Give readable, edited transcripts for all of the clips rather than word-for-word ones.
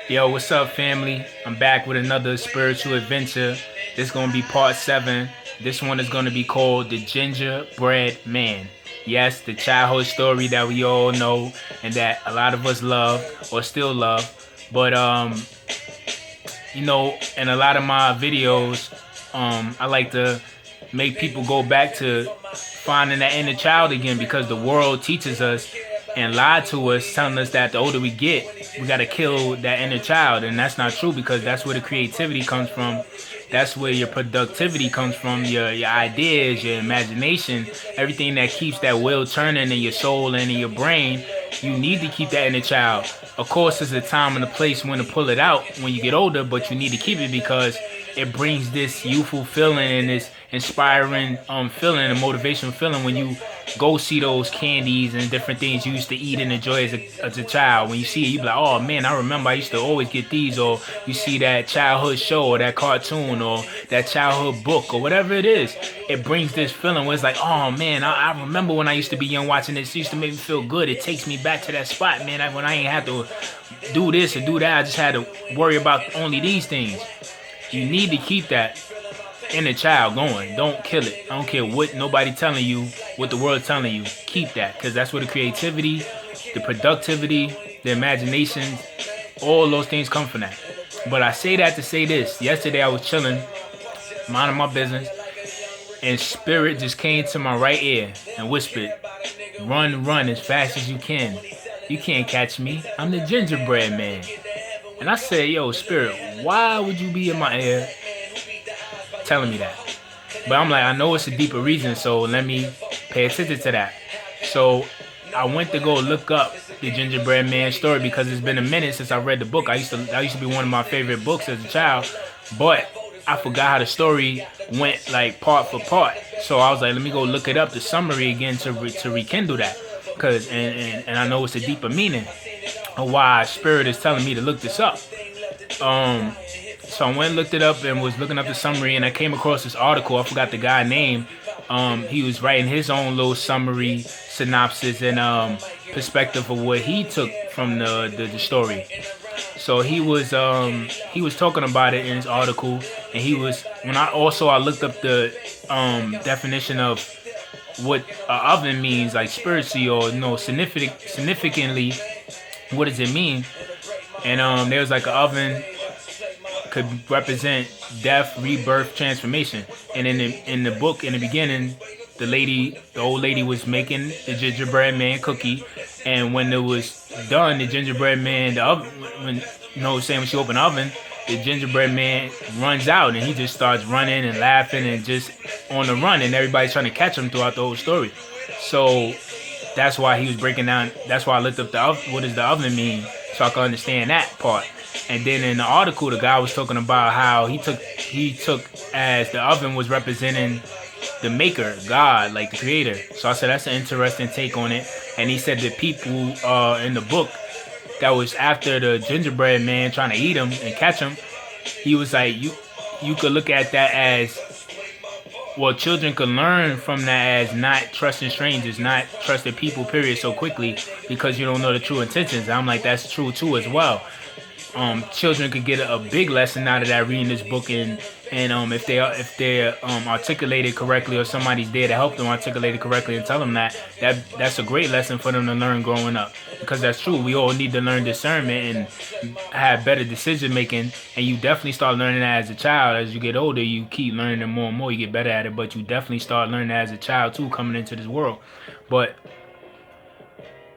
Yo, what's up, family? I'm back with another spiritual adventure. This is gonna be part 7. This one is gonna be called The Gingerbread Man. Yes, the childhood story that we all know and that a lot of us love or still love. But in a lot of my videos, I like to make people go back to finding that inner child again because the world teaches us and lied to us, telling us that the older we get, we gotta kill that inner child, and that's not true because that's where the creativity comes from. That's where your productivity comes from, your ideas, your imagination, everything that keeps that wheel turning in your soul and in your brain. You need to keep that inner child. Of course, there's a time and a place when to pull it out when you get older, but you need to keep it because it brings this youthful feeling and this inspiring feeling and motivational feeling when you go see those candies and different things you used to eat and enjoy as a child. When you see it, you be like, oh man, I remember I used to always get these. Or you see that childhood show or that cartoon or that childhood book or whatever it is. It brings this feeling where it's like, oh man, I remember when I used to be young watching this. It used to make me feel good. It takes me back to that spot, man. When I ain't had to do this or do that, I just had to worry about only these things. You need to keep that inner child going. Don't kill it. I don't care what nobody telling you, what the world's telling you. Keep that, because that's where the creativity, the productivity, the imagination, all those things come from that. But I say that to say this. Yesterday I was chilling, minding my business, and spirit just came to my right ear and whispered, run, run as fast as you can. You can't catch me. I'm the gingerbread man. And I said, yo, spirit, why would you be in my ear telling me that? But I'm like, I know it's a deeper reason, so let me pay attention to that. So I went to go look up the Gingerbread Man story because it's been a minute since I read the book. I used to be one of my favorite books as a child, but I forgot how the story went like part for part. So I was like, let me go look it up, the summary again to rekindle that, cause and I know it's a deeper meaning of why Spirit is telling me to look this up. So I went and looked it up and was looking up the summary, and I came across this article. I forgot the guy's name. He was writing his own little summary, synopsis, and perspective of what he took from the story. So he was talking about it in his article, and I looked up the definition of what oven means, like spiritually or significantly, what does it mean? And there was like an oven could represent death, rebirth, transformation. And in the book, in the beginning, the old lady was making the gingerbread man cookie, and when it was done, the gingerbread man, the oven, when when she opened the oven, the gingerbread man runs out and he just starts running and laughing and just on the run, and everybody's trying to catch him throughout the whole story. So that's why he was breaking down. That's why I looked up what does the oven mean, so I could understand that part. And then in the article, the guy was talking about how he took as the oven was representing the maker, God, like the creator. So I said that's an interesting take on it. And he said the people in the book that was after the gingerbread man trying to eat him and catch him, he was like, you could look at that as, well, children could learn from that as not trusting strangers, not trusting people, period, so quickly because you don't know the true intentions. And I'm like, that's true too as well. Children could get a big lesson out of that reading this book, and if they're articulated correctly, or somebody's there to help them articulate it correctly and tell them that's a great lesson for them to learn growing up, because that's true. We all need to learn discernment and have better decision making, and you definitely start learning that as a child. As you get older, you keep learning it more and more. You get better at it, but you definitely start learning that as a child too, coming into this world. But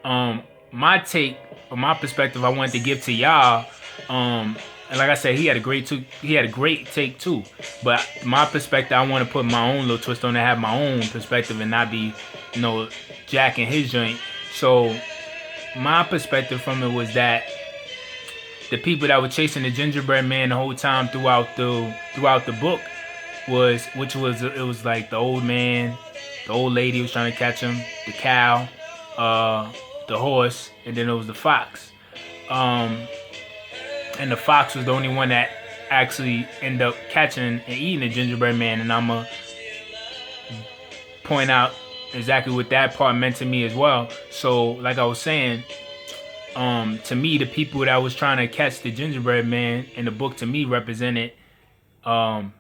my take or my perspective I wanted to give to y'all. And like I said, he had a great take too. But my perspective, I want to put my own little twist on it, have my own perspective, and not be, jacking his joint. So my perspective from it was that the people that were chasing the gingerbread man the whole time throughout the book it was like the old man, the old lady was trying to catch him, the cow, the horse, and then it was the fox. And the fox was the only one that actually ended up catching and eating the gingerbread man. And I'm going to point out exactly what that part meant to me as well. So, like I was saying, to me, the people that was trying to catch the gingerbread man in the book, to me, represented um,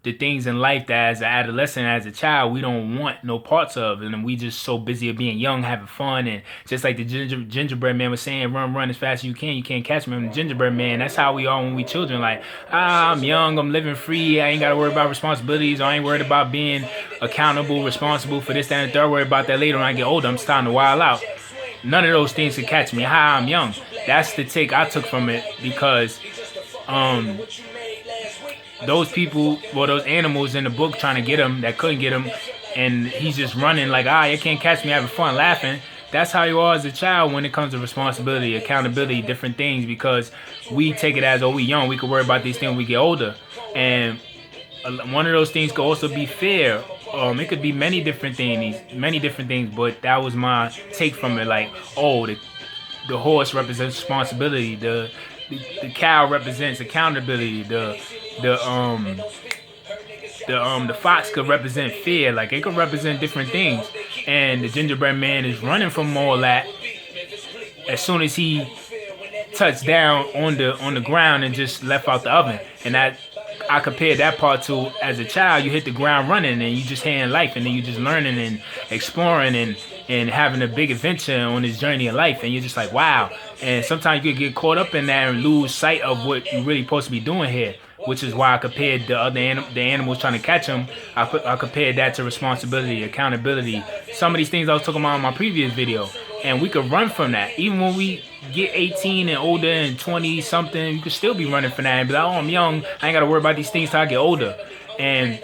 the things in life that as an adolescent, as a child, we don't want no parts of. And we just so busy of being young, having fun. And just like the gingerbread man was saying, run as fast as you can't catch me. And the gingerbread man, that's how we are when we children. Like, I'm young, I'm living free, I ain't got to worry about responsibilities, I ain't worried about being accountable, responsible for this, that, and the third. Worry about that later when I get older. I'm starting to wild out. None of those things can catch me. I'm young. That's the take I took from it, because those people, well, those animals in the book trying to get him that couldn't get him, and he's just running like, you can't catch me, having fun, laughing. That's how you are as a child when it comes to responsibility, accountability, different things, because we take it as, we young, we can worry about these things when we get older. And one of those things could also be fear. It could be many different things, but that was my take from it. Like, the horse represents responsibility, the cow represents accountability, the fox could represent fear. Like, it could represent different things. And the gingerbread man is running from all that as soon as he touched down on the ground and just left out the oven. And that, I compared that part to, as a child, you hit the ground running and you just hearing life, and then you just learning and exploring and having a big adventure on this journey of life, and you're just like, wow. And sometimes you could get caught up in that and lose sight of what you're really supposed to be doing here, which is why I compared the animals trying to catch him. I compared that to responsibility, accountability, some of these things I was talking about in my previous video. And we could run from that. Even when we get 18 and older and 20 something, you could still be running from that and be like, I'm young, I ain't got to worry about these things till I get older. And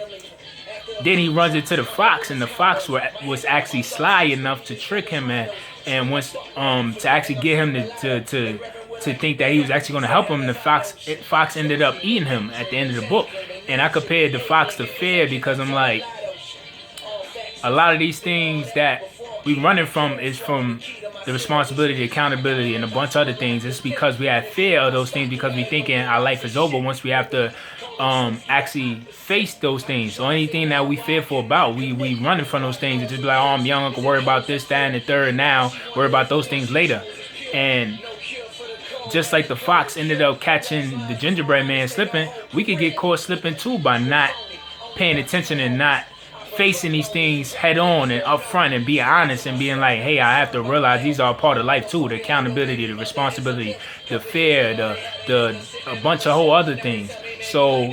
then he runs into the fox, and the fox was actually sly enough to trick him and once to actually get him to think that he was actually going to help him. The fox ended up eating him at the end of the book. And I compared the fox to fear, because I'm like, a lot of these things that we running from is from the responsibility, the accountability, and a bunch of other things. It's because we have fear of those things, because we thinking our life is over once we have to actually face those things. So anything that we fearful about, we running from those things. It's just like, I'm young, I can worry about this, that, and the third now, worry about those things later. And just like the fox ended up catching the gingerbread man slipping, we could get caught slipping too by not paying attention and not facing these things head on and up front and being honest and being like, hey, I have to realize these are a part of life too. The accountability, the responsibility, the fear, a bunch of whole other things. So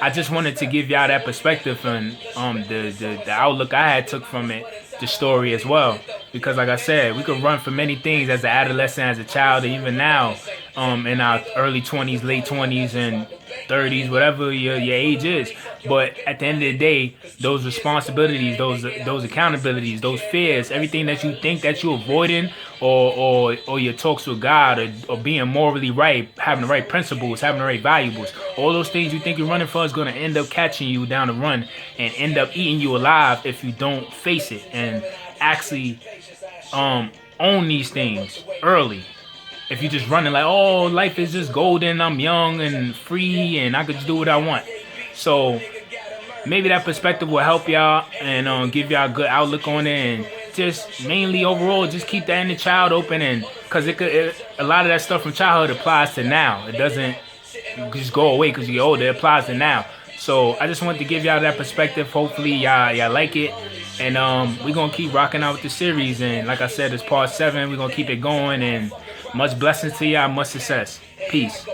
I just wanted to give y'all that perspective and the outlook I had took from it, the story as well. Because like I said, we could run from many things as an adolescent, as a child, and even now in our early 20s, late 20s, and 30s, whatever your age is. But at the end of the day, those responsibilities, those accountabilities, those fears, everything that you think that you're avoiding, or your talks with God, or being morally right, having the right principles, having the right valuables, all those things you think you're running for is going to end up catching you down the run and end up eating you alive if you don't face it and actually own these things early. If you're just running like, oh, life is just golden, I'm young and free and I could just do what I want. So maybe that perspective will help y'all and give y'all a good outlook on it, and just mainly overall just keep that inner child open, and because a lot of that stuff from childhood applies to now. It doesn't just go away because you get older. It applies to now. So I just wanted to give y'all that perspective. Hopefully y'all like it. And we're going to keep rocking out with the series. And like I said, it's part 7. We're going to keep it going. And much blessings to y'all. Much success. Peace.